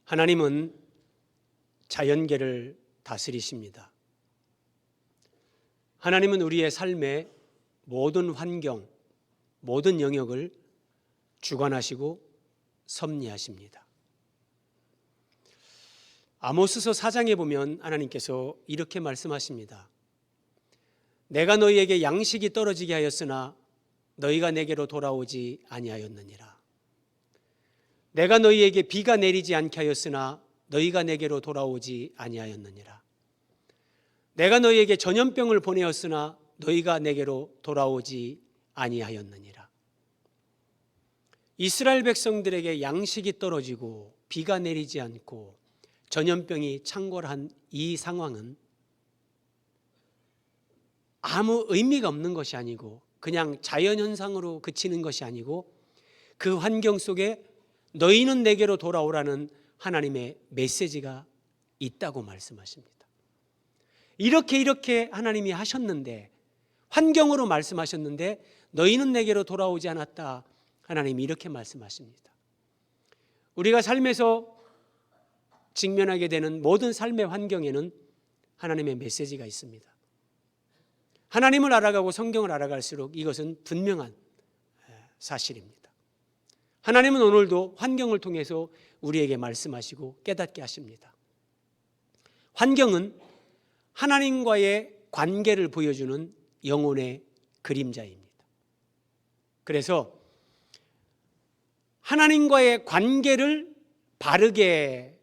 하나님은 자연계를 다스리십니다. 하나님은 우리의 삶의 모든 환경, 모든 영역을 주관하시고 섭리하십니다. 아모스서 4장에 보면 하나님께서 이렇게 말씀하십니다. 내가 너희에게 양식이 떨어지게 하였으나 너희가 내게로 돌아오지 아니하였느니라. 내가 너희에게 비가 내리지 않게 하였으나 너희가 내게로 돌아오지 아니하였느니라. 내가 너희에게 전염병을 보내었으나 너희가 내게로 돌아오지 아니하였느니라. 이스라엘 백성들에게 양식이 떨어지고 비가 내리지 않고 전염병이 창궐한 이 상황은 아무 의미가 없는 것이 아니고 그냥 자연현상으로 그치는 것이 아니고 그 환경 속에 너희는 내게로 돌아오라는 하나님의 메시지가 있다고 말씀하십니다. 이렇게 하나님이 하셨는데, 환경으로 말씀하셨는데 너희는 내게로 돌아오지 않았다. 하나님이 이렇게 말씀하십니다. 우리가 삶에서 직면하게 되는 모든 삶의 환경에는 하나님의 메시지가 있습니다. 하나님을 알아가고 성경을 알아갈수록 이것은 분명한 사실입니다. 하나님은 오늘도 환경을 통해서 우리에게 말씀하시고 깨닫게 하십니다. 환경은 하나님과의 관계를 보여주는 영혼의 그림자입니다. 그래서 하나님과의 관계를 바르게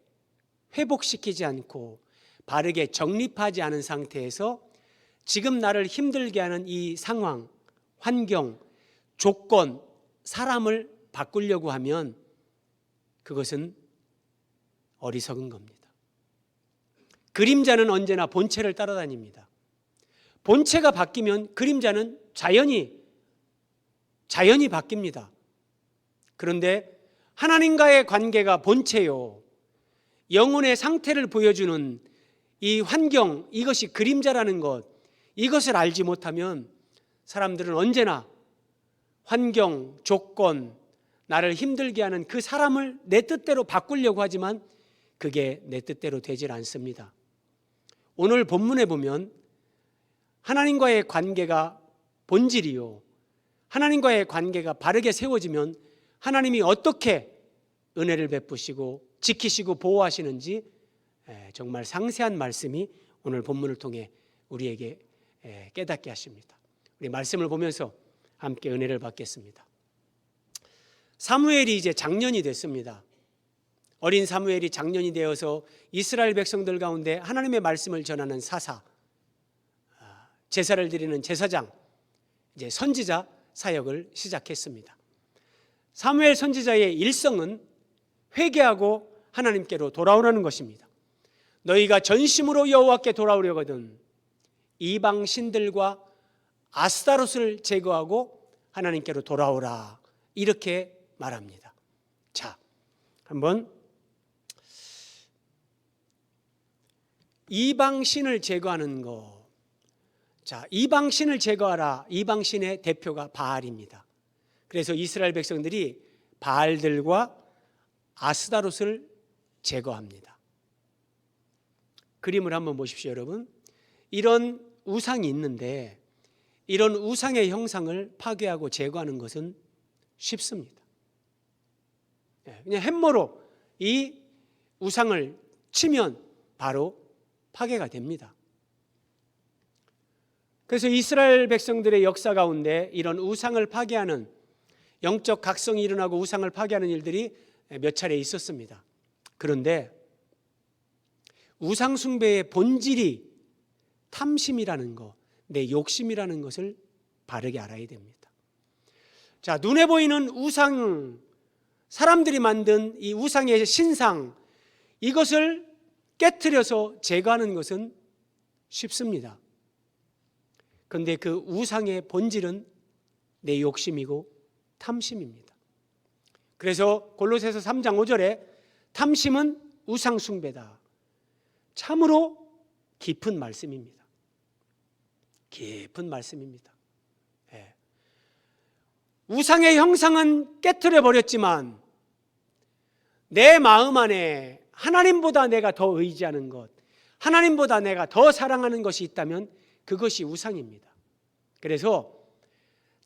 회복시키지 않고 바르게 정립하지 않은 상태에서 지금 나를 힘들게 하는 이 상황, 환경, 조건, 사람을 바꾸려고 하면 그것은 어리석은 겁니다. 그림자는 언제나 본체를 따라다닙니다. 본체가 바뀌면 그림자는 자연히 바뀝니다. 그런데 하나님과의 관계가 본체요, 영혼의 상태를 보여주는 이 환경, 이것이 그림자라는 것, 이것을 알지 못하면 사람들은 언제나 환경, 조건, 나를 힘들게 하는 그 사람을 내 뜻대로 바꾸려고 하지만 그게 내 뜻대로 되질 않습니다. 오늘 본문에 보면 하나님과의 관계가 본질이요, 하나님과의 관계가 바르게 세워지면 하나님이 어떻게 은혜를 베푸시고 지키시고 보호하시는지 정말 상세한 말씀이 오늘 본문을 통해 우리에게 깨닫게 하십니다. 우리 말씀을 보면서 함께 은혜를 받겠습니다. 사무엘이 이제 장년이 됐습니다. 어린 사무엘이 장년이 되어서 이스라엘 백성들 가운데 하나님의 말씀을 전하는 사사, 제사를 드리는 제사장, 이제 선지자 사역을 시작했습니다. 사무엘 선지자의 일성은 회개하고 하나님께로 돌아오라는 것입니다. 너희가 전심으로 여호와께 돌아오려거든 이방 신들과 아스타롯을 제거하고 하나님께로 돌아오라, 이렇게 말합니다. 자, 한번 이방신을 제거하는 거. 자, 이방신을 제거하라. 이방신의 대표가 바알입니다. 그래서 이스라엘 백성들이 바알들과 아스타롯을 제거합니다. 그림을 한번 보십시오, 여러분. 이런 우상이 있는데 이런 우상의 형상을 파괴하고 제거하는 것은 쉽습니다. 그냥 햄머로 이 우상을 치면 바로 파괴가 됩니다. 그래서 이스라엘 백성들의 역사 가운데 이런 우상을 파괴하는, 영적 각성이 일어나고 우상을 파괴하는 일들이 몇 차례 있었습니다. 그런데 우상 숭배의 본질이 탐심이라는 것, 내 욕심이라는 것을 바르게 알아야 됩니다. 자, 눈에 보이는 우상, 사람들이 만든 이 우상의 신상, 이것을 깨트려서 제거하는 것은 쉽습니다. 그런데 그 우상의 본질은 내 욕심이고 탐심입니다. 그래서 골로새서 3장 5절에 탐심은 우상 숭배다. 참으로 깊은 말씀입니다. 깊은 말씀입니다. 우상의 형상은 깨트려 버렸지만 내 마음 안에 하나님보다 내가 더 의지하는 것, 하나님보다 내가 더 사랑하는 것이 있다면 그것이 우상입니다. 그래서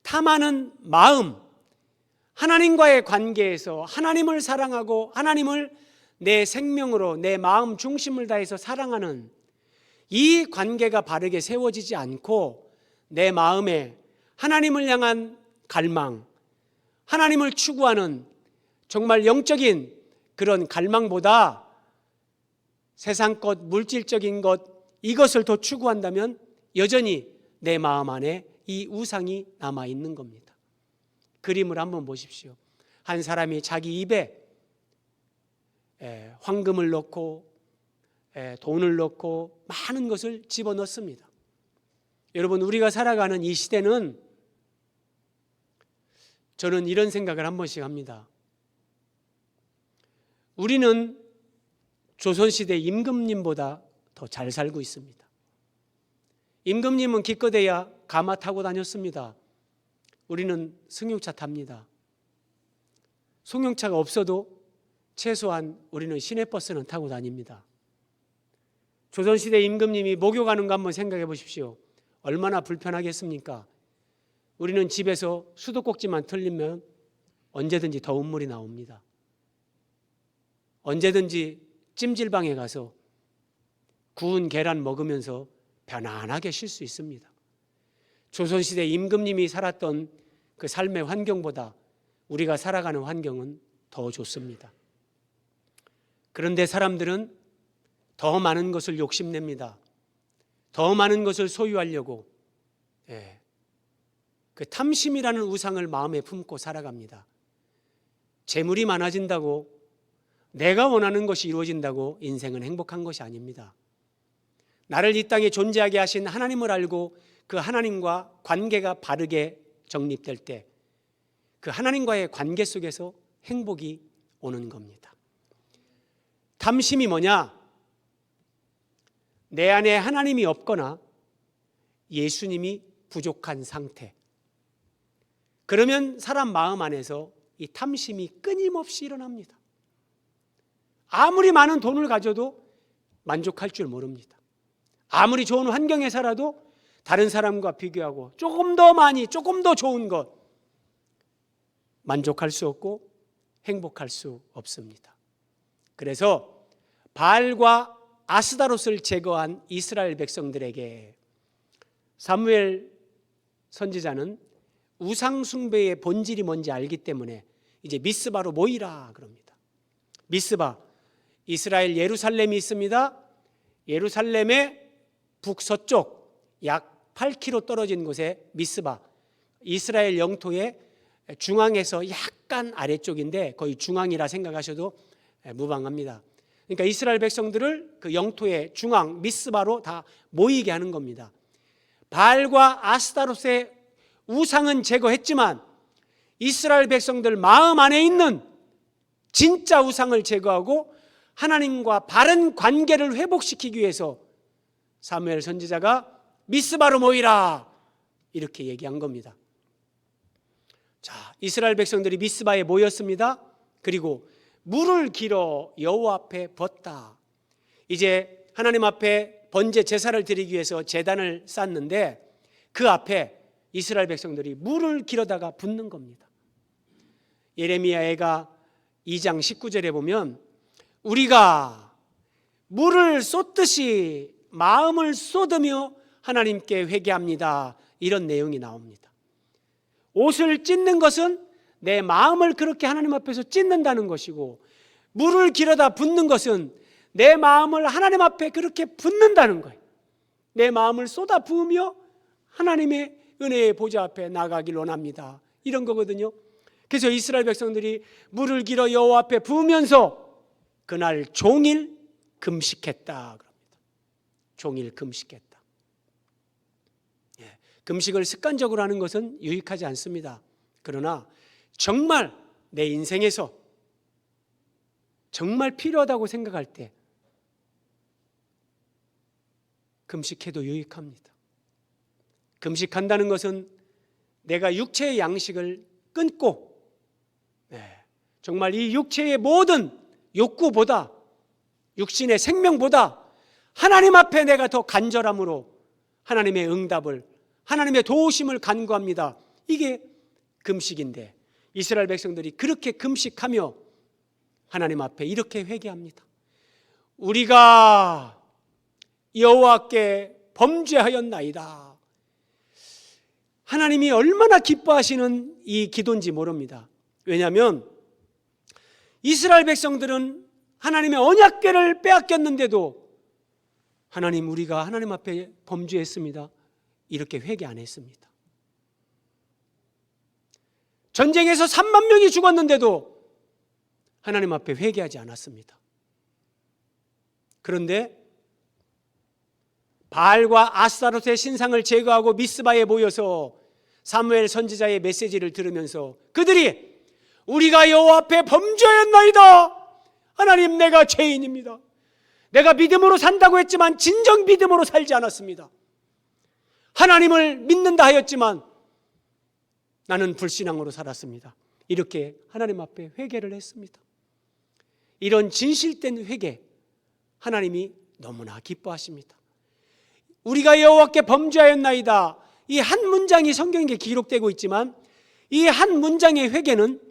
탐하는 마음, 하나님과의 관계에서 하나님을 사랑하고 하나님을 내 생명으로 내 마음 중심을 다해서 사랑하는 이 관계가 바르게 세워지지 않고 내 마음에 하나님을 향한 갈망, 하나님을 추구하는 정말 영적인 그런 갈망보다 세상 것, 물질적인 것, 이것을 더 추구한다면 여전히 내 마음 안에 이 우상이 남아있는 겁니다. 그림을 한번 보십시오. 한 사람이 자기 입에 황금을 넣고 돈을 넣고 많은 것을 집어넣습니다. 여러분, 우리가 살아가는 이 시대는 저는 이런 생각을 한 번씩 합니다. 우리는 조선시대 임금님보다 더 잘 살고 있습니다. 임금님은 기껏해야 가마 타고 다녔습니다. 우리는 승용차 탑니다. 승용차가 없어도 최소한 우리는 시내버스는 타고 다닙니다. 조선시대 임금님이 목욕하는 거 한번 생각해 보십시오. 얼마나 불편하겠습니까? 우리는 집에서 수도꼭지만 틀리면 언제든지 더운 물이 나옵니다. 언제든지 찜질방에 가서 구운 계란 먹으면서 편안하게 쉴 수 있습니다. 조선시대 임금님이 살았던 그 삶의 환경보다 우리가 살아가는 환경은 더 좋습니다. 그런데 사람들은 더 많은 것을 욕심냅니다. 더 많은 것을 소유하려고 그 탐심이라는 우상을 마음에 품고 살아갑니다. 재물이 많아진다고, 내가 원하는 것이 이루어진다고 인생은 행복한 것이 아닙니다. 나를 이 땅에 존재하게 하신 하나님을 알고 그 하나님과 관계가 바르게 정립될 때 그 하나님과의 관계 속에서 행복이 오는 겁니다. 탐심이 뭐냐? 내 안에 하나님이 없거나 예수님이 부족한 상태. 그러면 사람 마음 안에서 이 탐심이 끊임없이 일어납니다. 아무리 많은 돈을 가져도 만족할 줄 모릅니다. 아무리 좋은 환경에 살아도 다른 사람과 비교하고 조금 더 많이, 조금 더 좋은 것 만족할 수 없고 행복할 수 없습니다. 그래서 바알과 아스다롯을 제거한 이스라엘 백성들에게 사무엘 선지자는 우상 숭배의 본질이 뭔지 알기 때문에 이제 미스바로 모이라 그럽니다. 미스바, 이스라엘 예루살렘이 있습니다. 예루살렘의 북서쪽 약 8km 떨어진 곳에 미스바, 이스라엘 영토의 중앙에서 약간 아래쪽인데 거의 중앙이라 생각하셔도 무방합니다. 그러니까 이스라엘 백성들을 그 영토의 중앙 미스바로 다 모이게 하는 겁니다. 바알과 아스타롯의 우상은 제거했지만 이스라엘 백성들 마음 안에 있는 진짜 우상을 제거하고 하나님과 바른 관계를 회복시키기 위해서 사무엘 선지자가 미스바로 모이라 이렇게 얘기한 겁니다. 자, 이스라엘 백성들이 미스바에 모였습니다. 그리고 물을 길어 여호와 앞에 붓다. 이제 하나님 앞에 번제 제사를 드리기 위해서 제단을 쌓는데 그 앞에 이스라엘 백성들이 물을 길어다가 붓는 겁니다. 예레미야가 2장 19절에 보면 우리가 물을 쏟듯이 마음을 쏟으며 하나님께 회개합니다. 이런 내용이 나옵니다. 옷을 찢는 것은 내 마음을 그렇게 하나님 앞에서 찢는다는 것이고 물을 길어다 붓는 것은 내 마음을 하나님 앞에 그렇게 붓는다는 거예요. 내 마음을 쏟아 부으며 하나님의 은혜의 보좌 앞에 나가길 원합니다. 이런 거거든요. 그래서 이스라엘 백성들이 물을 길어 여호와 앞에 부으면서 그날 종일 금식했다 그럽니다. 종일 금식했다. 금식을 습관적으로 하는 것은 유익하지 않습니다. 그러나 정말 내 인생에서 정말 필요하다고 생각할 때 금식해도 유익합니다. 금식한다는 것은 내가 육체의 양식을 끊고 정말 이 육체의 모든 욕구보다 육신의 생명보다 하나님 앞에 내가 더 간절함으로 하나님의 응답을, 하나님의 도우심을 간구합니다. 이게 금식인데 이스라엘 백성들이 그렇게 금식하며 하나님 앞에 이렇게 회개합니다. 우리가 여호와께 범죄하였나이다. 하나님이 얼마나 기뻐하시는 이 기도인지 모릅니다. 왜냐하면 이스라엘 백성들은 하나님의 언약궤를 빼앗겼는데도 하나님, 우리가 하나님 앞에 범죄했습니다, 이렇게 회개 안 했습니다. 전쟁에서 3만 명이 죽었는데도 하나님 앞에 회개하지 않았습니다. 그런데 바알과 아스타롯의 신상을 제거하고 미스바에 모여서 사무엘 선지자의 메시지를 들으면서 그들이 우리가 여호와 앞에 범죄하였나이다. 하나님, 내가 죄인입니다. 내가 믿음으로 산다고 했지만 진정 믿음으로 살지 않았습니다. 하나님을 믿는다 하였지만 나는 불신앙으로 살았습니다. 이렇게 하나님 앞에 회개를 했습니다. 이런 진실된 회개, 하나님이 너무나 기뻐하십니다. 우리가 여호와께 범죄하였나이다, 이 한 문장이 성경에 기록되고 있지만 이 한 문장의 회개는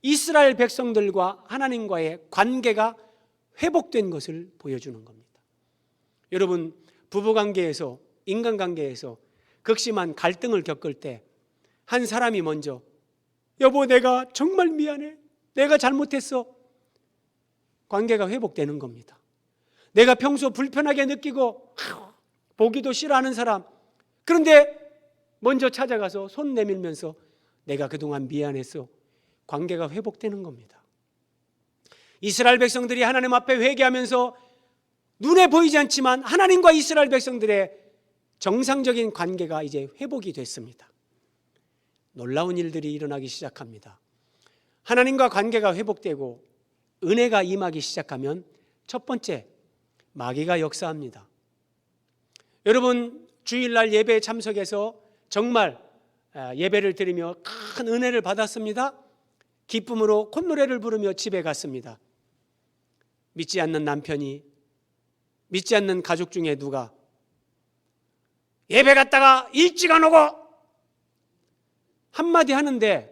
이스라엘 백성들과 하나님과의 관계가 회복된 것을 보여주는 겁니다. 여러분, 부부관계에서, 인간관계에서 극심한 갈등을 겪을 때 한 사람이 먼저 여보, 내가 정말 미안해, 내가 잘못했어, 관계가 회복되는 겁니다. 내가 평소 불편하게 느끼고 보기도 싫어하는 사람, 그런데 먼저 찾아가서 손 내밀면서 내가 그동안 미안했어, 관계가 회복되는 겁니다. 이스라엘 백성들이 하나님 앞에 회개하면서 눈에 보이지 않지만 하나님과 이스라엘 백성들의 정상적인 관계가 이제 회복이 됐습니다. 놀라운 일들이 일어나기 시작합니다. 하나님과 관계가 회복되고 은혜가 임하기 시작하면 첫 번째, 마귀가 역사합니다. 여러분, 주일날 예배에 참석해서 정말 예배를 드리며 큰 은혜를 받았습니다. 기쁨으로 콧노래를 부르며 집에 갔습니다. 믿지 않는 남편이, 믿지 않는 가족 중에 누가 예배 갔다가 일찍 안 오고 한마디 하는데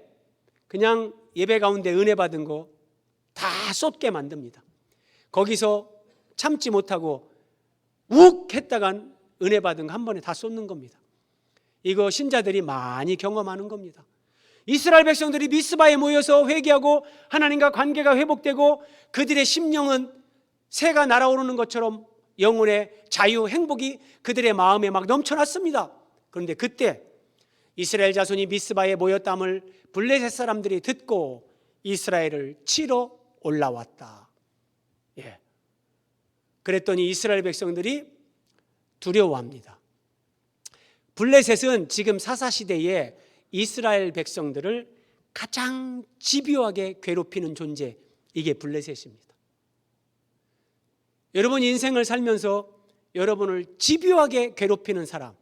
그냥 예배 가운데 은혜 받은 거 다 쏟게 만듭니다. 거기서 참지 못하고 욱 했다간 은혜 받은 거 한 번에 다 쏟는 겁니다. 이거 신자들이 많이 경험하는 겁니다. 이스라엘 백성들이 미스바에 모여서 회개하고 하나님과 관계가 회복되고 그들의 심령은 새가 날아오르는 것처럼 영혼의 자유, 행복이 그들의 마음에 막 넘쳐났습니다. 그런데 그때 이스라엘 자손이 미스바에 모였담을 블레셋 사람들이 듣고 이스라엘을 치러 올라왔다. 그랬더니 이스라엘 백성들이 두려워합니다. 블레셋은 지금 사사시대에 이스라엘 백성들을 가장 집요하게 괴롭히는 존재, 이게 블레셋입니다. 여러분 인생을 살면서 여러분을 집요하게 괴롭히는 사람,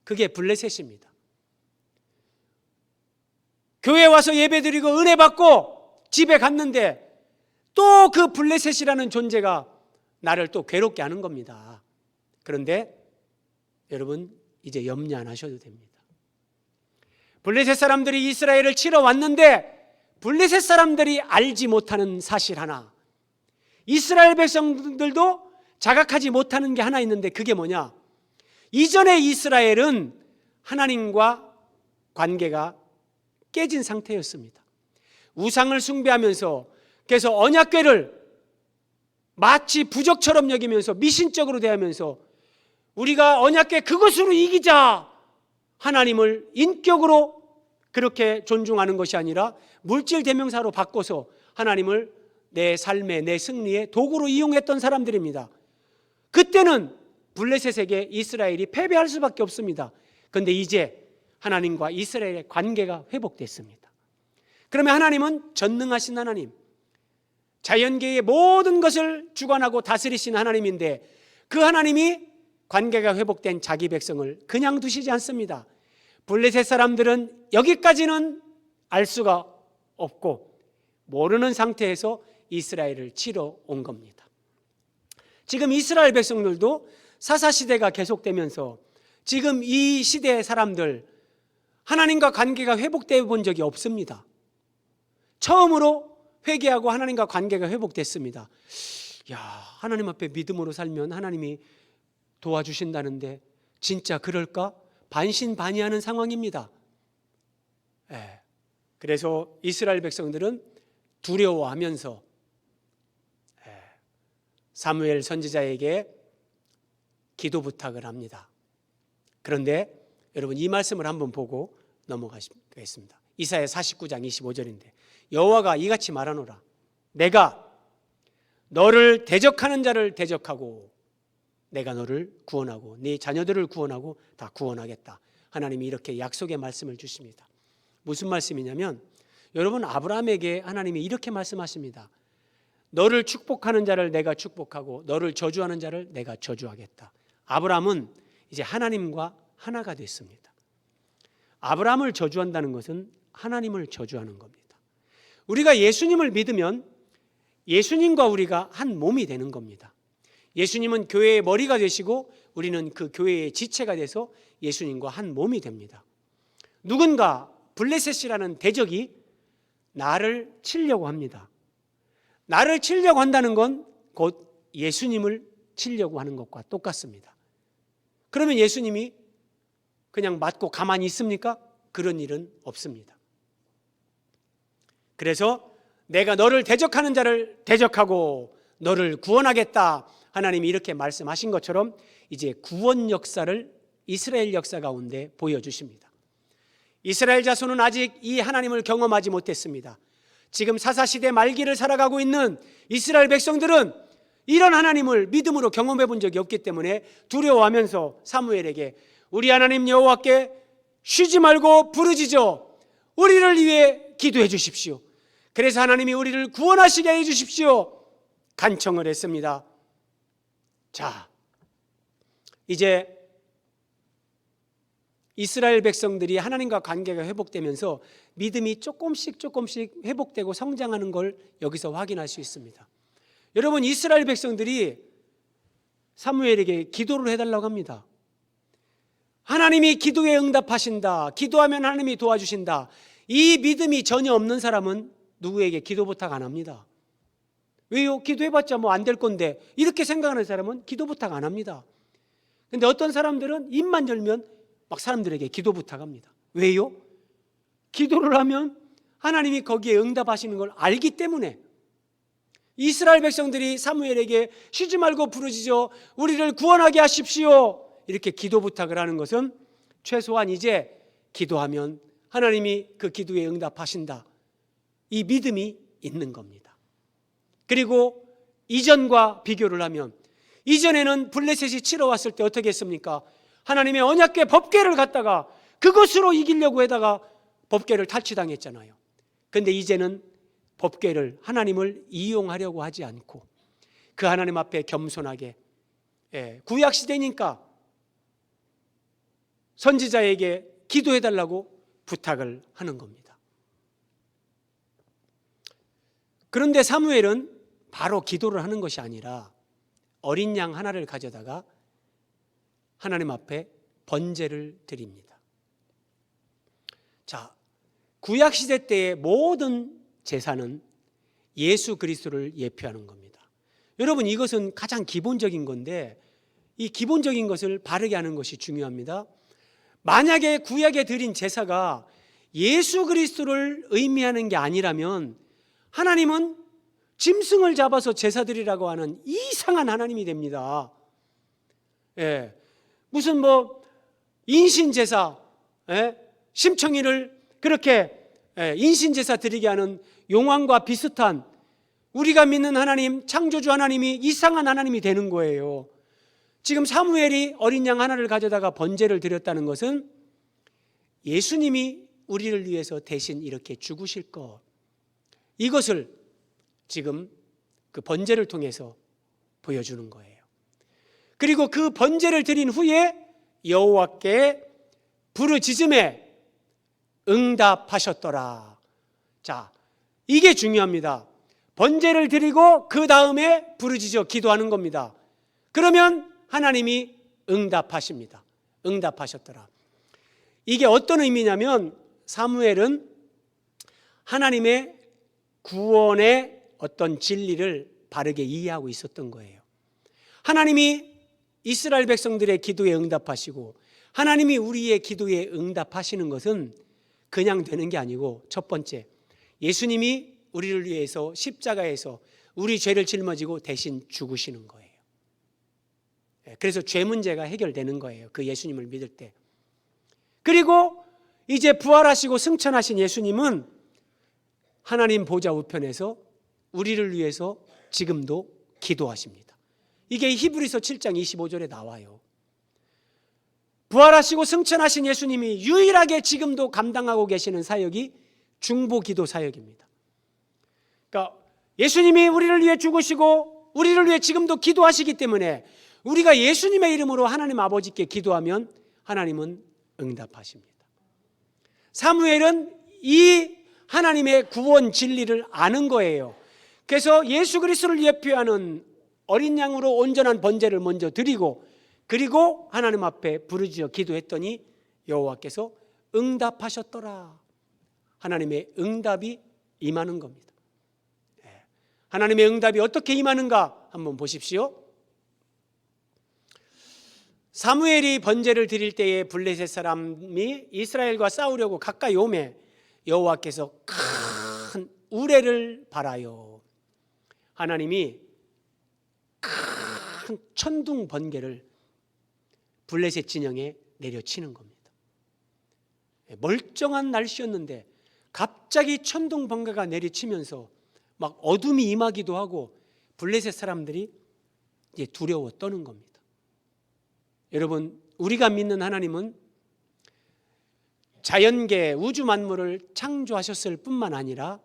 그게 블레셋입니다. 교회 와서 예배드리고 은혜 받고 집에 갔는데 또 그 블레셋이라는 존재가 나를 또 괴롭게 하는 겁니다. 그런데 여러분, 이제 염려 안 하셔도 됩니다. 블레셋 사람들이 이스라엘을 치러 왔는데 블레셋 사람들이 알지 못하는 사실 하나, 이스라엘 백성들도 자각하지 못하는 게 하나 있는데 그게 뭐냐? 이전에 이스라엘은 하나님과 관계가 깨진 상태였습니다. 우상을 숭배하면서, 그래서 언약궤를 마치 부적처럼 여기면서 미신적으로 대하면서 우리가 언약궤 그것으로 이기자, 하나님을 인격으로 그렇게 존중하는 것이 아니라 물질 대명사로 바꿔서 하나님을 내 삶의, 내 승리의 도구로 이용했던 사람들입니다. 그때는 블레셋에게 이스라엘이 패배할 수밖에 없습니다. 그런데 이제 하나님과 이스라엘의 관계가 회복됐습니다. 그러면 하나님은 전능하신 하나님, 자연계의 모든 것을 주관하고 다스리신 하나님인데 그 하나님이 관계가 회복된 자기 백성을 그냥 두시지 않습니다. 블레셋 사람들은 여기까지는 알 수가 없고 모르는 상태에서 이스라엘을 치러 온 겁니다. 지금 이스라엘 백성들도 사사시대가 계속되면서 지금 이 시대의 사람들 하나님과 관계가 회복되어 본 적이 없습니다. 처음으로 회개하고 하나님과 관계가 회복됐습니다. 야, 하나님 앞에 믿음으로 살면 하나님이 도와주신다는데 진짜 그럴까? 반신반의하는 상황입니다. 그래서 이스라엘 백성들은 두려워하면서 사무엘 선지자에게 기도 부탁을 합니다. 그런데 여러분 이 말씀을 한번 보고 넘어가겠습니다. 이사야 49장 25절인데 여호와가 이같이 말하노라. 내가 너를 대적하는 자를 대적하고 내가 너를 구원하고 네 자녀들을 구원하고 다 구원하겠다. 하나님이 이렇게 약속의 말씀을 주십니다. 무슨 말씀이냐면 여러분 아브라함에게 하나님이 이렇게 말씀하십니다. 너를 축복하는 자를 내가 축복하고 너를 저주하는 자를 내가 저주하겠다. 아브라함은 이제 하나님과 하나가 됐습니다. 아브라함을 저주한다는 것은 하나님을 저주하는 겁니다. 우리가 예수님을 믿으면 예수님과 우리가 한 몸이 되는 겁니다. 예수님은 교회의 머리가 되시고 우리는 그 교회의 지체가 돼서 예수님과 한 몸이 됩니다. 누군가 블레셋이라는 대적이 나를 치려고 합니다. 나를 치려고 한다는 건 곧 예수님을 치려고 하는 것과 똑같습니다. 그러면 예수님이 그냥 맞고 가만히 있습니까? 그런 일은 없습니다. 그래서 내가 너를 대적하는 자를 대적하고 너를 구원하겠다. 하나님이 이렇게 말씀하신 것처럼 이제 구원 역사를 이스라엘 역사 가운데 보여주십니다. 이스라엘 자손은 아직 이 하나님을 경험하지 못했습니다. 지금 사사시대 말기를 살아가고 있는 이스라엘 백성들은 이런 하나님을 믿음으로 경험해 본 적이 없기 때문에 두려워하면서 사무엘에게 우리 하나님 여호와께 쉬지 말고 부르짖어 우리를 위해 기도해 주십시오. 그래서 하나님이 우리를 구원하시게 해 주십시오. 간청을 했습니다. 자, 이제 이스라엘 백성들이 하나님과 관계가 회복되면서 믿음이 조금씩 회복되고 성장하는 걸 여기서 확인할 수 있습니다. 여러분 이스라엘 백성들이 사무엘에게 기도를 해달라고 합니다. 하나님이 기도에 응답하신다. 기도하면 하나님이 도와주신다. 이 믿음이 전혀 없는 사람은 누구에게 기도 부탁 안 합니다. 왜요? 기도해봤자 뭐 안 될 건데 이렇게 생각하는 사람은 기도 부탁 안 합니다. 근데 어떤 사람들은 입만 열면 막 사람들에게 기도 부탁합니다. 왜요? 기도를 하면 하나님이 거기에 응답하시는 걸 알기 때문에. 이스라엘 백성들이 사무엘에게 쉬지 말고 부르짖어 우리를 구원하게 하십시오. 이렇게 기도 부탁을 하는 것은 최소한 이제 기도하면 하나님이 그 기도에 응답하신다. 이 믿음이 있는 겁니다. 그리고 이전과 비교를 하면 이전에는 블레셋이 치러 왔을 때 어떻게 했습니까? 하나님의 언약궤 법궤를 갖다가 그것으로 이기려고 하다가 법궤를 탈취당했잖아요. 그런데 이제는 법궤를 하나님을 이용하려고 하지 않고 그 하나님 앞에 겸손하게 구약시대니까 선지자에게 기도해달라고 부탁을 하는 겁니다. 그런데 사무엘은 바로 기도를 하는 것이 아니라 어린 양 하나를 가져다가 하나님 앞에 번제를 드립니다. 자, 구약시대 때의 모든 제사는 예수 그리스도를 예표하는 겁니다. 여러분 이것은 가장 기본적인 건데 이 기본적인 것을 바르게 하는 것이 중요합니다. 만약에 구약에 드린 제사가 예수 그리스도를 의미하는 게 아니라면 하나님은 짐승을 잡아서 제사 드리라고 하는 이상한 하나님이 됩니다. 무슨 뭐 인신제사, 심청이를 그렇게 인신제사 드리게 하는 용왕과 비슷한 우리가 믿는 하나님, 창조주 하나님이 이상한 하나님이 되는 거예요. 지금 사무엘이 어린 양 하나를 가져다가 번제를 드렸다는 것은 예수님이 우리를 위해서 대신 이렇게 죽으실 것, 이것을 지금 그 번제를 통해서 보여주는 거예요. 그리고 그 번제를 드린 후에 여호와께 부르짖음에 응답하셨더라. 자, 이게 중요합니다. 번제를 드리고 그 다음에 부르짖어 기도하는 겁니다. 그러면 하나님이 응답하십니다. 응답하셨더라. 이게 어떤 의미냐면 사무엘은 하나님의 구원의 어떤 진리를 바르게 이해하고 있었던 거예요. 하나님이 이스라엘 백성들의 기도에 응답하시고 하나님이 우리의 기도에 응답하시는 것은 그냥 되는 게 아니고, 첫 번째, 예수님이 우리를 위해서 십자가에서 우리 죄를 짊어지고 대신 죽으시는 거예요. 그래서 죄 문제가 해결되는 거예요, 그 예수님을 믿을 때. 그리고 이제 부활하시고 승천하신 예수님은 하나님 보좌 우편에서 우리를 위해서 지금도 기도하십니다. 이게 히브리서 7장 25절에 나와요. 부활하시고 승천하신 예수님이 유일하게 지금도 감당하고 계시는 사역이 중보기도 사역입니다. 그러니까 예수님이 우리를 위해 죽으시고 우리를 위해 지금도 기도하시기 때문에 우리가 예수님의 이름으로 하나님 아버지께 기도하면 하나님은 응답하십니다. 사무엘은 이 하나님의 구원 진리를 아는 거예요. 그래서 예수 그리스도를 예표하는 어린 양으로 온전한 번제를 먼저 드리고, 그리고 하나님 앞에 부르짖어 기도했더니 여호와께서 응답하셨더라. 하나님의 응답이 임하는 겁니다. 하나님의 응답이 어떻게 임하는가 한번 보십시오. 사무엘이 번제를 드릴 때에 블레셋 사람이 이스라엘과 싸우려고 가까이 오매 여호와께서 큰 우레를 발하여 하나님이 큰 천둥 번개를 블레셋 진영에 내려치는 겁니다. 멀쩡한 날씨였는데 갑자기 천둥 번개가 내리치면서 막 어둠이 임하기도 하고 블레셋 사람들이 이제 두려워 떠는 겁니다. 여러분, 우리가 믿는 하나님은 자연계 우주 만물을 창조하셨을 뿐만 아니라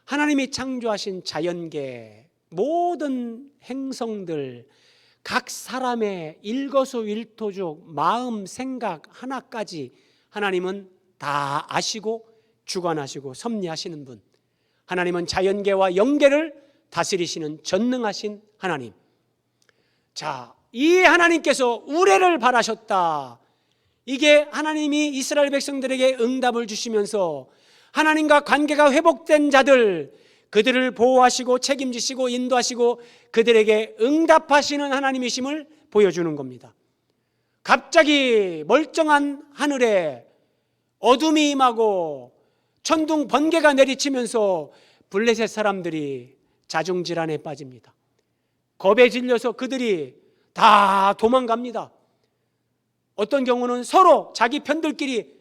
하나님이 창조하신 자연계 모든 행성들, 각 사람의 일거수일투족 마음 생각 하나까지 하나님은 다 아시고 주관하시고 섭리하시는 분, 하나님은 자연계와 영계를 다스리시는 전능하신 하나님. 자, 이 하나님께서 우레를 발하셨다. 이게 하나님이 이스라엘 백성들에게 응답을 주시면서 하나님과 관계가 회복된 자들, 그들을 보호하시고 책임지시고 인도하시고 그들에게 응답하시는 하나님이심을 보여주는 겁니다. 갑자기 멀쩡한 하늘에 어둠이 임하고 천둥 번개가 내리치면서 블레셋 사람들이 자중질환에 빠집니다. 겁에 질려서 그들이 다 도망갑니다. 어떤 경우는 서로 자기 편들끼리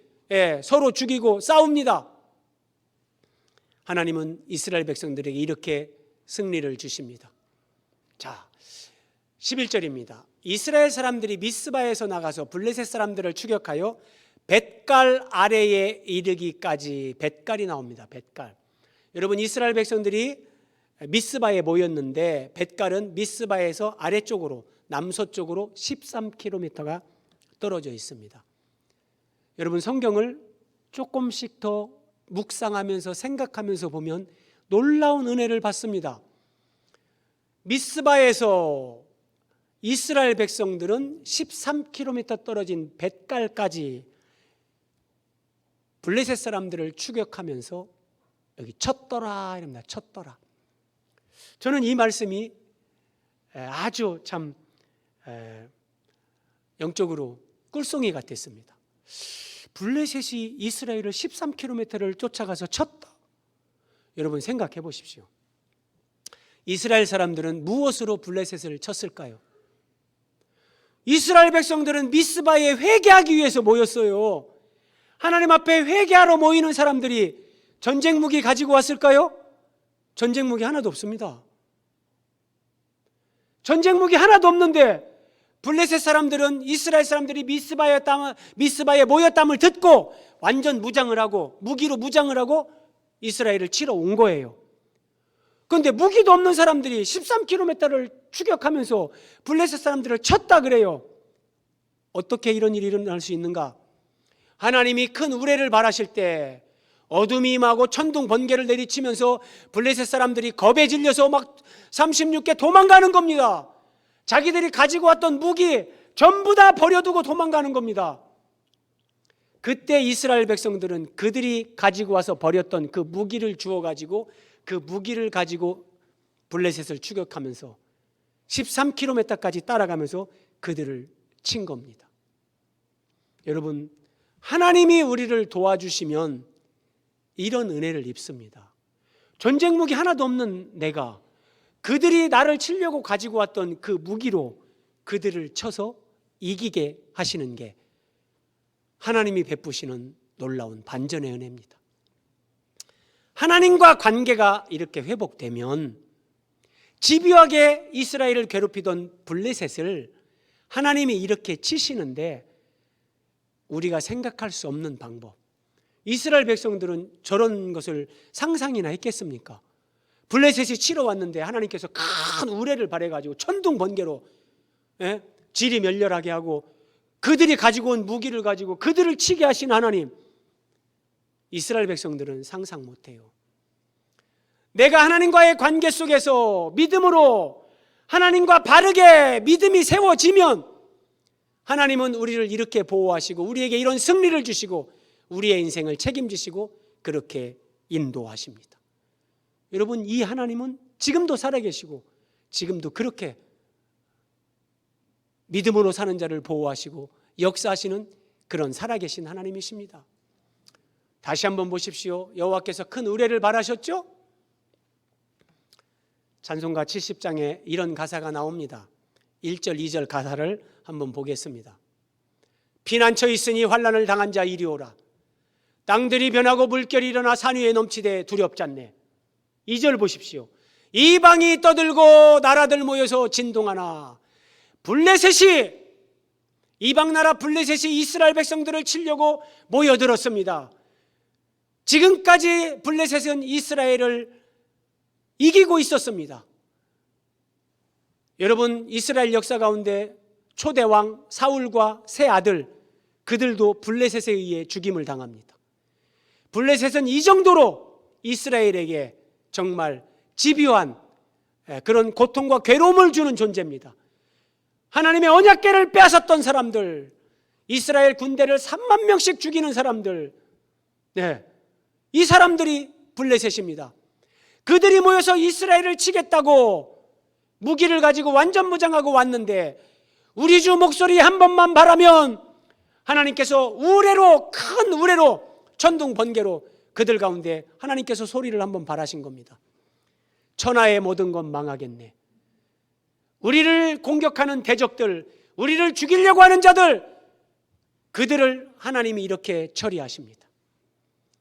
서로 죽이고 싸웁니다. 하나님은 이스라엘 백성들에게 이렇게 승리를 주십니다. 자, 11절입니다. 이스라엘 사람들이 미스바에서 나가서 블레셋 사람들을 추격하여 벳갈 아래에 이르기까지, 벳갈이 나옵니다. 벳갈. 여러분, 이스라엘 백성들이 미스바에 모였는데 벳갈은 미스바에서 아래쪽으로 남서쪽으로 13km가 떨어져 있습니다. 여러분, 성경을 조금씩 더 묵상하면서 생각하면서 보면 놀라운 은혜를 받습니다. 미스바에서 이스라엘 백성들은 13km 떨어진 벳갈까지 블레셋 사람들을 추격하면서 여기 쳤더라 이럽니다. 쳤더라. 저는 이 말씀이 아주 참 영적으로 꿀송이 같았습니다. 블레셋이 이스라엘을 13km를 쫓아가서 쳤다. 여러분 생각해 보십시오. 이스라엘 사람들은 무엇으로 블레셋을 쳤을까요? 이스라엘 백성들은 미스바에 회개하기 위해서 모였어요. 하나님 앞에 회개하러 모이는 사람들이 전쟁 무기 가지고 왔을까요? 전쟁 무기 하나도 없습니다. 전쟁 무기 하나도 없는데 블레셋 사람들은 이스라엘 사람들이 미스바에 모였담을 듣고 완전 무장을 하고 무기로 무장을 하고 이스라엘을 치러 온 거예요. 그런데 무기도 없는 사람들이 13km를 추격하면서 블레셋 사람들을 쳤다 그래요. 어떻게 이런 일이 일어날 수 있는가? 하나님이 큰 우레를 발하실 때 어둠이 임하고 천둥 번개를 내리치면서 블레셋 사람들이 겁에 질려서 막 36개 도망가는 겁니다. 자기들이 가지고 왔던 무기 전부 다 버려두고 도망가는 겁니다. 그때 이스라엘 백성들은 그들이 가지고 와서 버렸던 그 무기를 주워가지고 그 무기를 가지고 블레셋을 추격하면서 13km까지 따라가면서 그들을 친 겁니다. 여러분, 하나님이 우리를 도와주시면 이런 은혜를 입습니다. 전쟁 무기 하나도 없는 내가 그들이 나를 치려고 가지고 왔던 그 무기로 그들을 쳐서 이기게 하시는 게 하나님이 베푸시는 놀라운 반전의 은혜입니다. 하나님과 관계가 이렇게 회복되면 집요하게 이스라엘을 괴롭히던 블레셋을 하나님이 이렇게 치시는데 우리가 생각할 수 없는 방법. 이스라엘 백성들은 저런 것을 상상이나 했겠습니까? 블레셋이 치러 왔는데 하나님께서 큰 우레를 발해가지고 천둥 번개로 질이 멸렬하게 하고 그들이 가지고 온 무기를 가지고 그들을 치게 하신 하나님, 이스라엘 백성들은 상상 못해요. 내가 하나님과의 관계 속에서 믿음으로 하나님과 바르게 믿음이 세워지면 하나님은 우리를 이렇게 보호하시고 우리에게 이런 승리를 주시고 우리의 인생을 책임지시고 그렇게 인도하십니다. 여러분, 이 하나님은 지금도 살아계시고 지금도 그렇게 믿음으로 사는 자를 보호하시고 역사하시는 그런 살아계신 하나님이십니다. 다시 한번 보십시오. 여호와께서 큰 의뢰를 바라셨죠? 찬송가 70장에 이런 가사가 나옵니다. 1절 2절 가사를 한번 보겠습니다. 피난처 있으니 환난을 당한 자 이리 오라. 땅들이 변하고 물결이 일어나 산 위에 넘치되 두렵잖네. 2절 보십시오. 이방이 떠들고 나라들 모여서 진동하나. 블레셋이, 이방 나라 블레셋이 이스라엘 백성들을 치려고 모여들었습니다. 지금까지 블레셋은 이스라엘을 이기고 있었습니다. 여러분, 이스라엘 역사 가운데 초대왕 사울과 세 아들, 그들도 블레셋에 의해 죽임을 당합니다. 블레셋은 이 정도로 이스라엘에게 정말 집요한 그런 고통과 괴로움을 주는 존재입니다. 하나님의 언약궤를 빼앗았던 사람들, 이스라엘 군대를 3만 명씩 죽이는 사람들, 이 사람들이 블레셋입니다. 그들이 모여서 이스라엘을 치겠다고 무기를 가지고 완전 무장하고 왔는데 우리 주 목소리 한 번만 바라면 하나님께서 우레로, 큰 우레로, 천둥 번개로 그들 가운데 하나님께서 소리를 한번 바라신 겁니다. 천하의 모든 건 망하겠네. 우리를 공격하는 대적들, 우리를 죽이려고 하는 자들, 그들을 하나님이 이렇게 처리하십니다.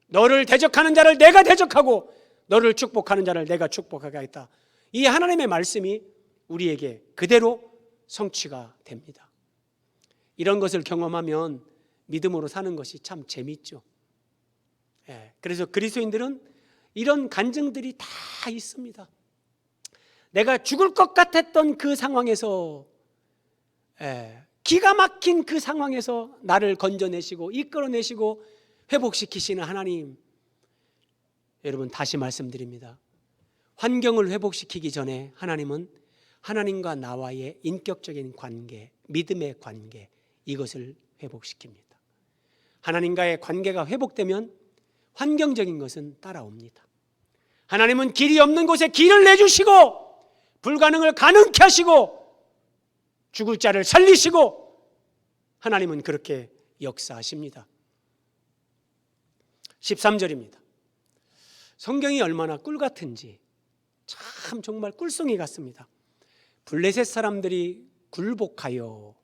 너를 대적하는 자를 내가 대적하고 너를 축복하는 자를 내가 축복하게 하겠다. 이 하나님의 말씀이 우리에게 그대로 성취가 됩니다. 이런 것을 경험하면 믿음으로 사는 것이 참 재밌죠. 그래서 그리스도인들은 이런 간증들이 다 있습니다. 내가 죽을 것 같았던 그 상황에서, 기가 막힌 그 상황에서 나를 건져내시고 이끌어내시고 회복시키시는 하나님. 여러분, 다시 말씀드립니다. 환경을 회복시키기 전에 하나님은 하나님과 나와의 인격적인 관계, 믿음의 관계, 이것을 회복시킵니다. 하나님과의 관계가 회복되면 환경적인 것은 따라옵니다. 하나님은 길이 없는 곳에 길을 내주시고 불가능을 가능케 하시고 죽을 자를 살리시고 하나님은 그렇게 역사하십니다. 13절입니다. 성경이 얼마나 꿀 같은지 참 정말 꿀송이 같습니다. 블레셋 사람들이 굴복하여,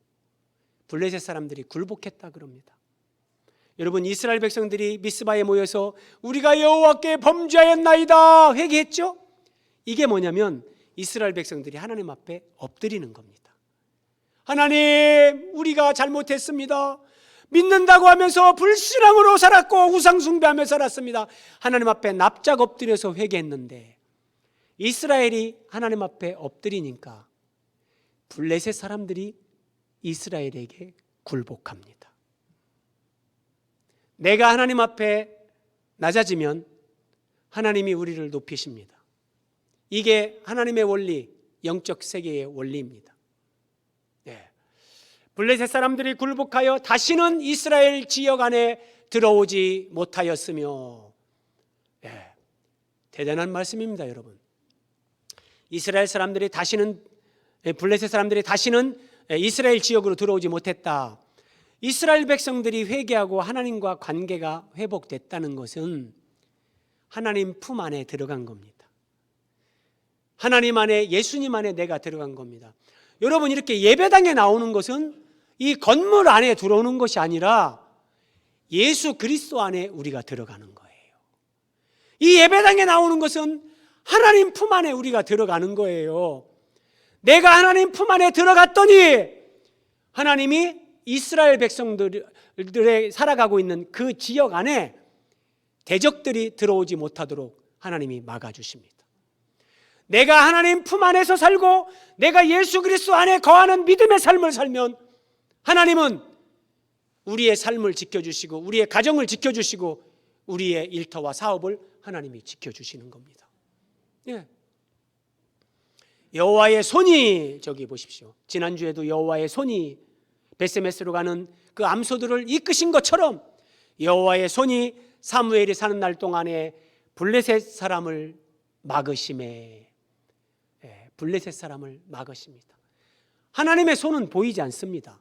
블레셋 사람들이 굴복했다 그럽니다. 여러분, 이스라엘 백성들이 미스바에 모여서 우리가 여호와께 범죄하였나이다 회개했죠? 이게 뭐냐면 이스라엘 백성들이 하나님 앞에 엎드리는 겁니다. 하나님, 우리가 잘못했습니다. 믿는다고 하면서 불신앙으로 살았고 우상 숭배하며 살았습니다. 하나님 앞에 납작 엎드려서 회개했는데 이스라엘이 하나님 앞에 엎드리니까 블레셋 사람들이 이스라엘에게 굴복합니다. 내가 하나님 앞에 낮아지면 하나님이 우리를 높이십니다. 이게 하나님의 원리, 영적 세계의 원리입니다. 블레셋 사람들이 굴복하여 다시는 이스라엘 지역 안에 들어오지 못하였으며, 대단한 말씀입니다, 여러분. 이스라엘 사람들이 다시는, 블레셋 사람들이 다시는 이스라엘 지역으로 들어오지 못했다. 이스라엘 백성들이 회개하고 하나님과 관계가 회복됐다는 것은 하나님 품 안에 들어간 겁니다. 하나님 안에, 예수님 안에 내가 들어간 겁니다. 여러분, 이렇게 예배당에 나오는 것은 이 건물 안에 들어오는 것이 아니라 예수 그리스도 안에 우리가 들어가는 거예요. 이 예배당에 나오는 것은 하나님 품 안에 우리가 들어가는 거예요. 내가 하나님 품 안에 들어갔더니 하나님이 이스라엘 백성들의 살아가고 있는 그 지역 안에 대적들이 들어오지 못하도록 하나님이 막아주십니다. 내가 하나님 품 안에서 살고 내가 예수 그리스도 안에 거하는 믿음의 삶을 살면 하나님은 우리의 삶을 지켜주시고 우리의 가정을 지켜주시고 우리의 일터와 사업을 하나님이 지켜주시는 겁니다. 여호와의 손이, 저기 보십시오. 지난주에도 여호와의 손이 베스메스로 가는 그 암소들을 이끄신 것처럼 여호와의 손이 사무엘이 사는 날 동안에 블레셋 사람을 막으심에, 블레셋 사람을 막으십니다. 하나님의 손은 보이지 않습니다.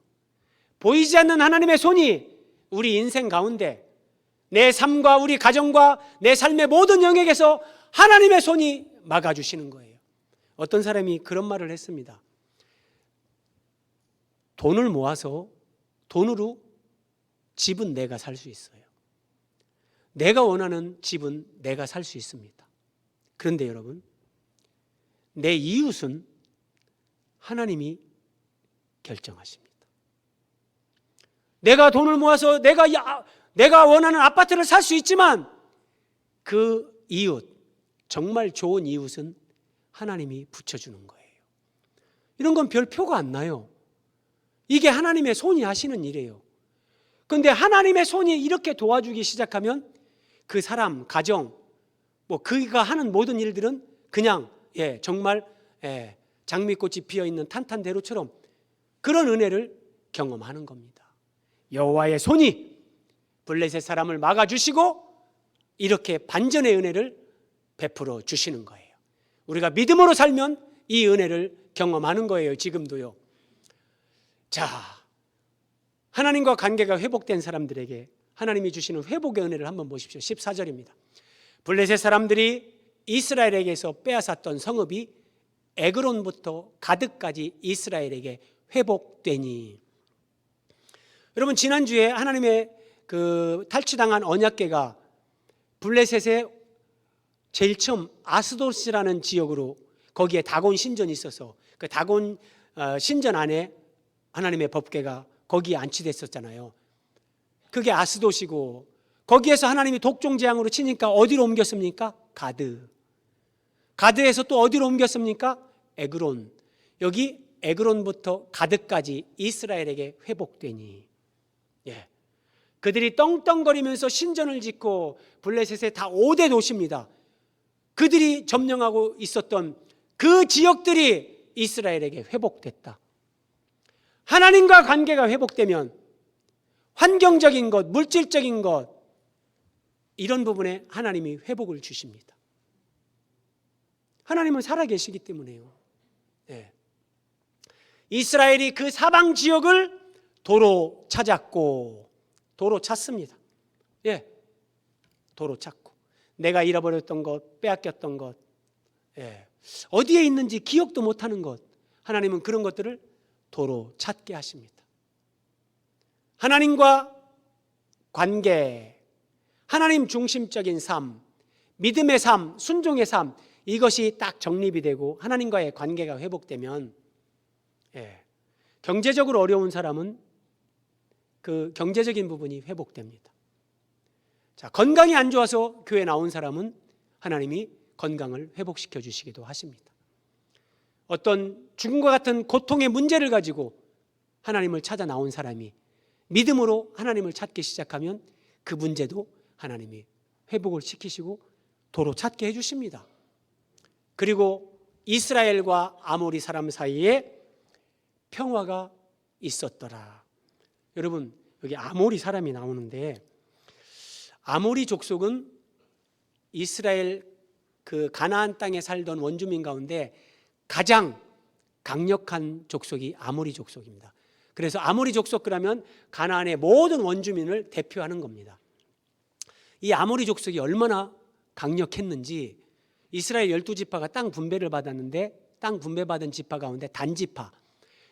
보이지 않는 하나님의 손이 우리 인생 가운데 내 삶과 우리 가정과 내 삶의 모든 영역에서 하나님의 손이 막아주시는 거예요. 어떤 사람이 그런 말을 했습니다. 돈을 모아서 돈으로 집은 내가 살 수 있어요. 내가 원하는 집은 내가 살 수 있습니다. 그런데 여러분, 내 이웃은 하나님이 결정하십니다. 내가 돈을 모아서 내가 원하는 아파트를 살 수 있지만 그 이웃, 정말 좋은 이웃은 하나님이 붙여주는 거예요. 이런 건 별 표가 안 나요. 이게 하나님의 손이 하시는 일이에요. 그런데 하나님의 손이 이렇게 도와주기 시작하면 그 사람, 가정, 그가 하는 모든 일들은 그냥 정말 장미꽃이 피어있는 탄탄대로처럼 그런 은혜를 경험하는 겁니다. 여호와의 손이 블레셋 사람을 막아주시고 이렇게 반전의 은혜를 베풀어 주시는 거예요. 우리가 믿음으로 살면 이 은혜를 경험하는 거예요. 지금도요. 자, 하나님과 관계가 회복된 사람들에게 하나님이 주시는 회복의 은혜를 한번 보십시오. 14절입니다. 블레셋 사람들이 이스라엘에게서 빼앗았던 성읍이 에그론부터 가드까지 이스라엘에게 회복되니. 여러분, 지난주에 하나님의 그 탈취당한 언약궤가 블레셋의 제일 처음 아스돗이라는 지역으로, 거기에 다곤 신전이 있어서 그 다곤 신전 안에 하나님의 법궤가 거기에 안치됐었잖아요. 그게 아스돗이고, 거기에서 하나님이 독종 재앙으로 치니까 어디로 옮겼습니까? 가드. 가드에서 또 어디로 옮겼습니까? 에그론. 여기 에그론부터 가드까지 이스라엘에게 회복되니. 그들이 떵떵거리면서 신전을 짓고, 블레셋의 다 5대 도시입니다. 그들이 점령하고 있었던 그 지역들이 이스라엘에게 회복됐다. 하나님과 관계가 회복되면 환경적인 것, 물질적인 것, 이런 부분에 하나님이 회복을 주십니다. 하나님은 살아계시기 때문에요. 이스라엘이 그 사방 지역을 도로 찾았고, 도로 찾습니다. 도로 찾고, 내가 잃어버렸던 것, 빼앗겼던 것, 어디에 있는지 기억도 못하는 것, 하나님은 그런 것들을 도로 찾게 하십니다. 하나님과 관계, 하나님 중심적인 삶, 믿음의 삶, 순종의 삶, 이것이 딱 정립이 되고 하나님과의 관계가 회복되면, 경제적으로 어려운 사람은 그 경제적인 부분이 회복됩니다. 자, 건강이 안 좋아서 교회 나온 사람은 하나님이 건강을 회복시켜 주시기도 하십니다. 어떤 죽음과 같은 고통의 문제를 가지고 하나님을 찾아 나온 사람이 믿음으로 하나님을 찾기 시작하면 그 문제도 하나님이 회복을 시키시고 도로 찾게 해주십니다. 그리고 이스라엘과 아모리 사람 사이에 평화가 있었더라. 여러분, 여기 아모리 사람이 나오는데, 아모리 족속은 이스라엘 그 가나안 땅에 살던 원주민 가운데 가장 강력한 족속이 아모리 족속입니다. 그래서 아모리 족속 그러면 가나안의 모든 원주민을 대표하는 겁니다. 이 아모리 족속이 얼마나 강력했는지, 이스라엘 12지파가 땅 분배를 받았는데 땅 분배받은 지파 가운데 단지파,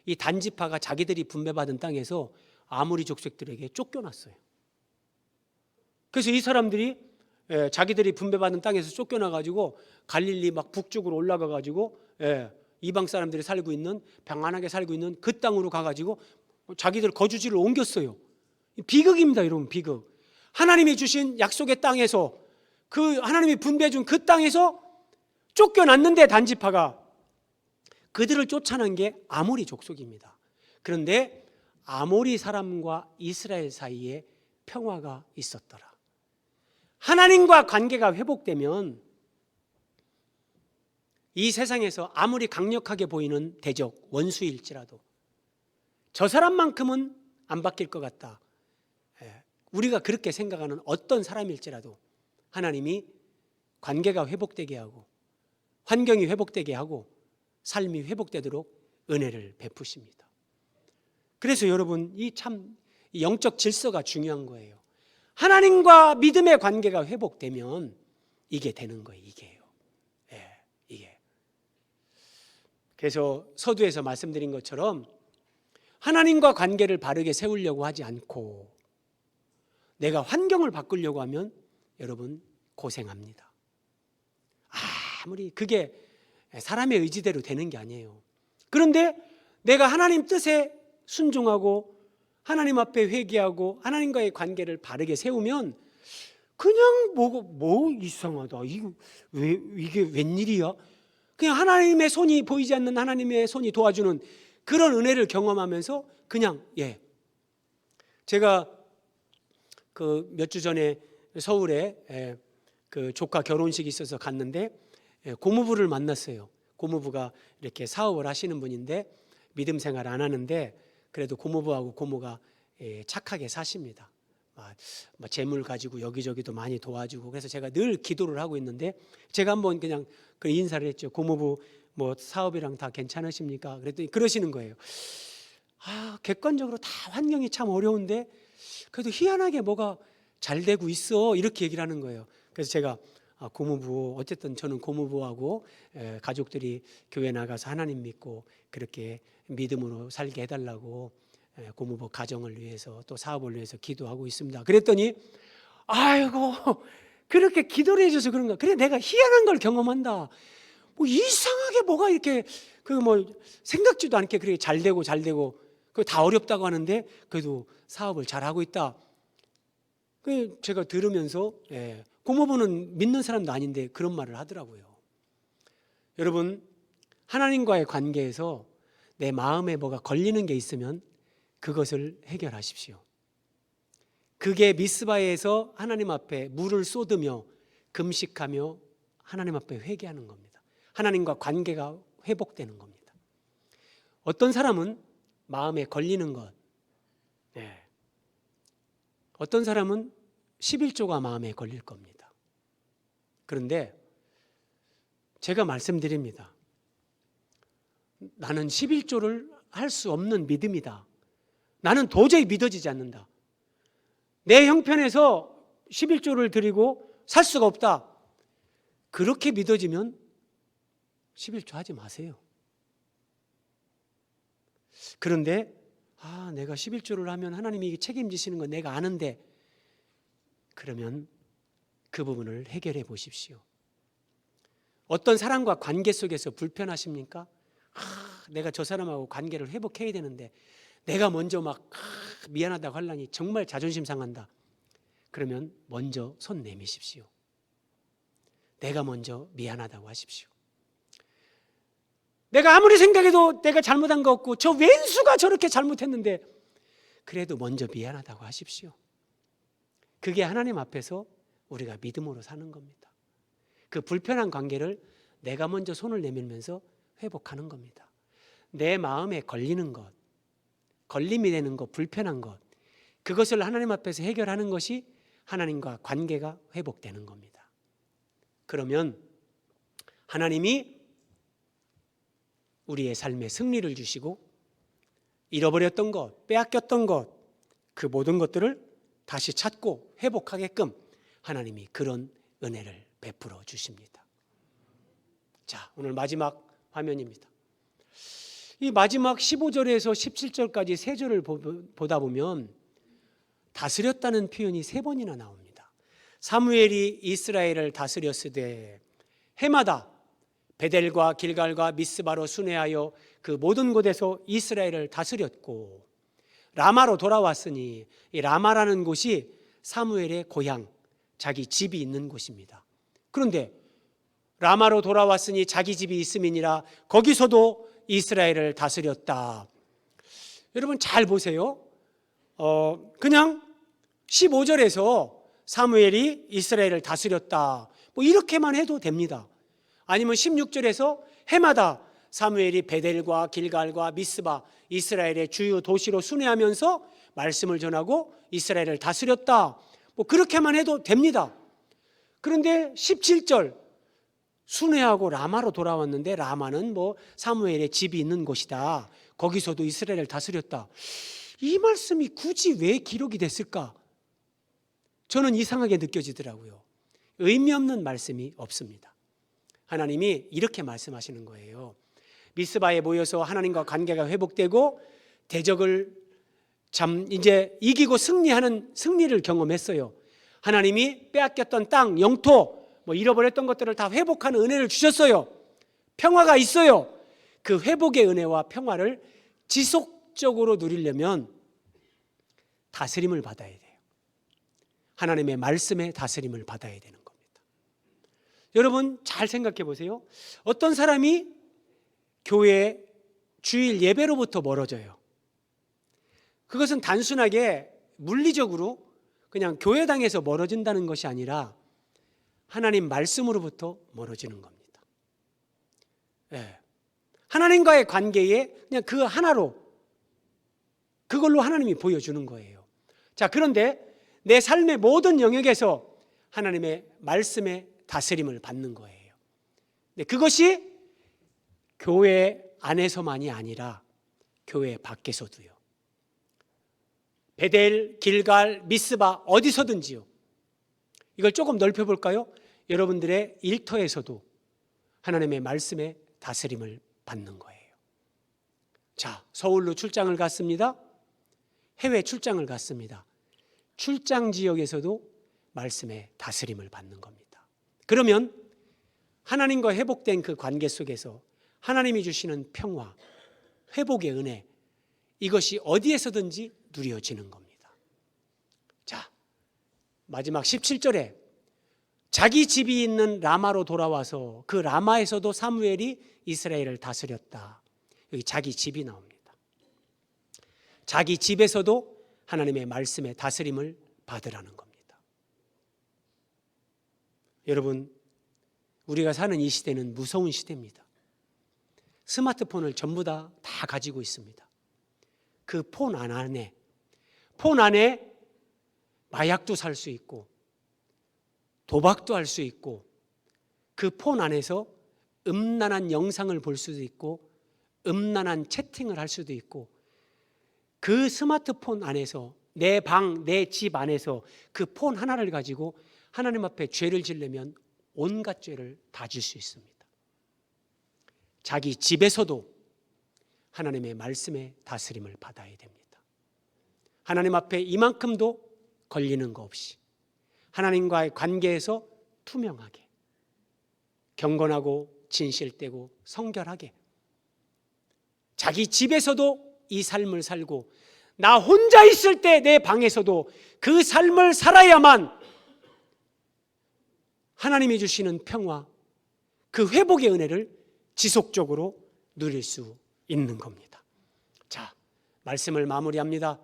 이 단지파가 자기들이 분배받은 땅에서 아모리 족속들에게 쫓겨났어요. 그래서 이 사람들이 자기들이 분배받은 땅에서 쫓겨나가지고 갈릴리 막 북쪽으로 올라가가지고 이방 사람들이 살고 있는, 평안하게 살고 있는 그 땅으로 가가지고 자기들 거주지를 옮겼어요. 비극입니다, 여러분. 비극. 하나님이 주신 약속의 땅에서, 그 하나님이 분배해 준 그 땅에서 쫓겨났는데 단지파가 그들을 쫓아낸 게 아모리 족속입니다. 그런데 아모리 사람과 이스라엘 사이에 평화가 있었더라. 하나님과 관계가 회복되면 이 세상에서 아무리 강력하게 보이는 대적, 원수일지라도 저 사람만큼은 안 바뀔 것 같다, 우리가 그렇게 생각하는 어떤 사람일지라도 하나님이 관계가 회복되게 하고 환경이 회복되게 하고 삶이 회복되도록 은혜를 베푸십니다. 그래서 여러분, 이 참 영적 질서가 중요한 거예요. 하나님과 믿음의 관계가 회복되면 이게 되는 거예요. 이게요. 이게. 그래서 서두에서 말씀드린 것처럼 하나님과 관계를 바르게 세우려고 하지 않고 내가 환경을 바꾸려고 하면 여러분 고생합니다. 아무리 그게 사람의 의지대로 되는 게 아니에요. 그런데 내가 하나님 뜻에 순종하고 하나님 앞에 회개하고 하나님과의 관계를 바르게 세우면 그냥 뭐 이상하다, 이게 웬일이야? 그냥 하나님의 손이 보이지 않는 하나님의 손이 도와주는 그런 은혜를 경험하면서 그냥 제가 그 몇 주 전에 서울에 그 조카 결혼식이 있어서 갔는데 고모부를 만났어요. 고모부가 이렇게 사업을 하시는 분인데 믿음 생활 안 하는데 그래도 고모부하고 고모가 착하게 사십니다. 재물 가지고 여기저기도 많이 도와주고, 그래서 제가 늘 기도를 하고 있는데 제가 한번 그냥 그 인사를 했죠. 고모부 뭐 사업이랑 다 괜찮으십니까? 그랬더니 그러시는 거예요. 객관적으로 다 환경이 참 어려운데 그래도 희한하게 뭐가 잘 되고 있어, 이렇게 얘기를 하는 거예요. 그래서 제가 고모부, 어쨌든 저는 고모부하고 가족들이 교회 나가서 하나님 믿고 그렇게 믿음으로 살게 해달라고 고모부 가정을 위해서 또 사업을 위해서 기도하고 있습니다. 그랬더니 아이고 그렇게 기도를 해줘서 그런가, 그래 내가 희한한 걸 경험한다, 뭐 이상하게 뭐가 이렇게 생각지도 않게 그렇게 잘 되고 그 다 어렵다고 하는데 그래도 사업을 잘 하고 있다. 그 제가 들으면서 고모부는 믿는 사람도 아닌데 그런 말을 하더라고요. 여러분, 하나님과의 관계에서 내 마음에 뭐가 걸리는 게 있으면 그것을 해결하십시오. 그게 미스바에서 하나님 앞에 물을 쏟으며 금식하며 하나님 앞에 회개하는 겁니다. 하나님과 관계가 회복되는 겁니다. 어떤 사람은 마음에 걸리는 것, 어떤 사람은 11조가 마음에 걸릴 겁니다. 그런데 제가 말씀드립니다. 나는 11조를 할 수 없는 믿음이다. 나는 도저히 믿어지지 않는다. 내 형편에서 11조를 드리고 살 수가 없다. 그렇게 믿어지면 11조 하지 마세요. 그런데 내가 11조를 하면 하나님이 책임지시는 건 내가 아는데, 그러면 그 부분을 해결해 보십시오. 어떤 사람과 관계 속에서 불편하십니까? 내가 저 사람하고 관계를 회복해야 되는데 내가 먼저 미안하다고 하려니 정말 자존심 상한다. 그러면 먼저 손 내미십시오. 내가 먼저 미안하다고 하십시오. 내가 아무리 생각해도 내가 잘못한 거 없고 저 왼수가 저렇게 잘못했는데 그래도 먼저 미안하다고 하십시오. 그게 하나님 앞에서 우리가 믿음으로 사는 겁니다. 그 불편한 관계를 내가 먼저 손을 내밀면서 회복하는 겁니다. 내 마음에 걸리는 것, 걸림이 되는 것, 불편한 것, 그것을 하나님 앞에서 해결하는 것이 하나님과 관계가 회복되는 겁니다. 그러면 하나님이 우리의 삶에 승리를 주시고 잃어버렸던 것, 빼앗겼던 것, 그 모든 것들을 다시 찾고 회복하게끔 하나님이 그런 은혜를 베풀어 주십니다. 자, 오늘 마지막 화면입니다. 이 마지막 15절에서 17절까지 세 절을 보다 보면 다스렸다는 표현이 세 번이나 나옵니다. 사무엘이 이스라엘을 다스렸으되 해마다 베델과 길갈과 미스바로 순회하여 그 모든 곳에서 이스라엘을 다스렸고 라마로 돌아왔으니 이 라마라는 곳이 사무엘의 고향, 자기 집이 있는 곳입니다. 그런데 라마로 돌아왔으니 자기 집이 있음이니라 거기서도 이스라엘을 다스렸다. 여러분 잘 보세요. 그냥 15절에서 사무엘이 이스라엘을 다스렸다, 뭐 이렇게만 해도 됩니다. 아니면 16절에서 해마다 사무엘이 베델과 길갈과 미스바 이스라엘의 주요 도시로 순회하면서 말씀을 전하고 이스라엘을 다스렸다, 뭐 그렇게만 해도 됩니다. 그런데 17절 순회하고 라마로 돌아왔는데 라마는 뭐 사무엘의 집이 있는 곳이다, 거기서도 이스라엘을 다스렸다, 이 말씀이 굳이 왜 기록이 됐을까? 저는 이상하게 느껴지더라고요. 의미 없는 말씀이 없습니다. 하나님이 이렇게 말씀하시는 거예요. 미스바에 모여서 하나님과 관계가 회복되고 대적을 이제 이기고 승리를 경험했어요. 하나님이 빼앗겼던 땅, 영토, 뭐 잃어버렸던 것들을 다 회복하는 은혜를 주셨어요. 평화가 있어요. 그 회복의 은혜와 평화를 지속적으로 누리려면 다스림을 받아야 돼요. 하나님의 말씀의 다스림을 받아야 되는 겁니다. 여러분 잘 생각해 보세요. 어떤 사람이 교회 주일 예배로부터 멀어져요. 그것은 단순하게 물리적으로 그냥 교회당에서 멀어진다는 것이 아니라 하나님 말씀으로부터 멀어지는 겁니다. 네. 하나님과의 관계에 그냥 그 하나로, 그걸로 하나님이 보여주는 거예요. 자, 그런데 내 삶의 모든 영역에서 하나님의 말씀의 다스림을 받는 거예요. 네, 그것이 교회 안에서만이 아니라 교회 밖에서도요. 베델, 길갈, 미스바 어디서든지요. 이걸 조금 넓혀볼까요? 여러분들의 일터에서도 하나님의 말씀의 다스림을 받는 거예요. 자, 서울로 출장을 갔습니다. 해외 출장을 갔습니다. 출장 지역에서도 말씀의 다스림을 받는 겁니다. 그러면 하나님과 회복된 그 관계 속에서 하나님이 주시는 평화, 회복의 은혜, 이것이 어디에서든지 누려지는 겁니다. 자, 마지막 17절에 자기 집이 있는 라마로 돌아와서 그 라마에서도 사무엘이 이스라엘을 다스렸다. 여기 자기 집이 나옵니다. 자기 집에서도 하나님의 말씀의 다스림을 받으라는 겁니다. 여러분, 우리가 사는 이 시대는 무서운 시대입니다. 스마트폰을 전부 다 가지고 있습니다. 그 폰 안에 마약도 살 수 있고 도박도 할 수 있고 그 폰 안에서 음란한 영상을 볼 수도 있고 음란한 채팅을 할 수도 있고 그 스마트폰 안에서 내 방, 내 집 안에서 그 폰 하나를 가지고 하나님 앞에 죄를 지르면 온갖 죄를 다 질 수 있습니다. 자기 집에서도 하나님의 말씀의 다스림을 받아야 됩니다. 하나님 앞에 이만큼도 걸리는 거 없이 하나님과의 관계에서 투명하게, 경건하고 진실되고 성결하게 자기 집에서도 이 삶을 살고 나 혼자 있을 때 내 방에서도 그 삶을 살아야만 하나님이 주시는 평화, 그 회복의 은혜를 지속적으로 누릴 수 있는 겁니다. 자, 말씀을 마무리합니다.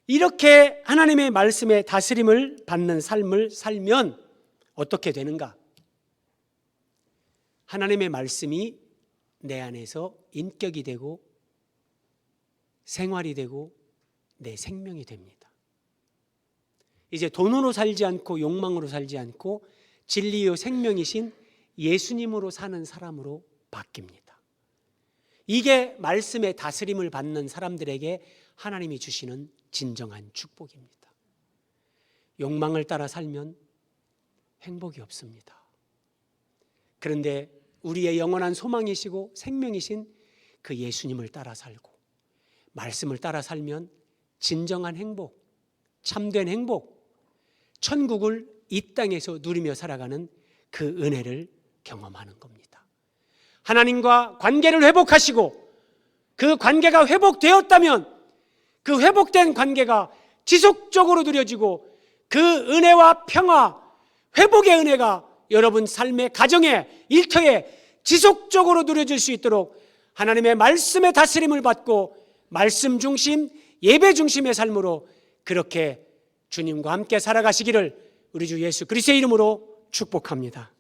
이렇게 하나님의 말씀에 다스림을 받는 삶을 살면 어떻게 되는가? 하나님의 말씀이 내 안에서 인격이 되고 생활이 되고 내 생명이 됩니다. 이제 돈으로 살지 않고 욕망으로 살지 않고 진리요 생명이신 예수님으로 사는 사람으로 바뀝니다. 이게 말씀의 다스림을 받는 사람들에게 하나님이 주시는 진정한 축복입니다. 욕망을 따라 살면 행복이 없습니다. 그런데 우리의 영원한 소망이시고 생명이신 그 예수님을 따라 살고 말씀을 따라 살면 진정한 행복, 참된 행복, 천국을 이 땅에서 누리며 살아가는 그 은혜를 경험하는 겁니다. 하나님과 관계를 회복하시고 그 관계가 회복되었다면 그 회복된 관계가 지속적으로 누려지고 그 은혜와 평화, 회복의 은혜가 여러분 삶의 가정에, 일터에 지속적으로 누려질 수 있도록 하나님의 말씀의 다스림을 받고 말씀 중심, 예배 중심의 삶으로 그렇게 주님과 함께 살아가시기를 우리 주 예수 그리스도의 이름으로 축복합니다.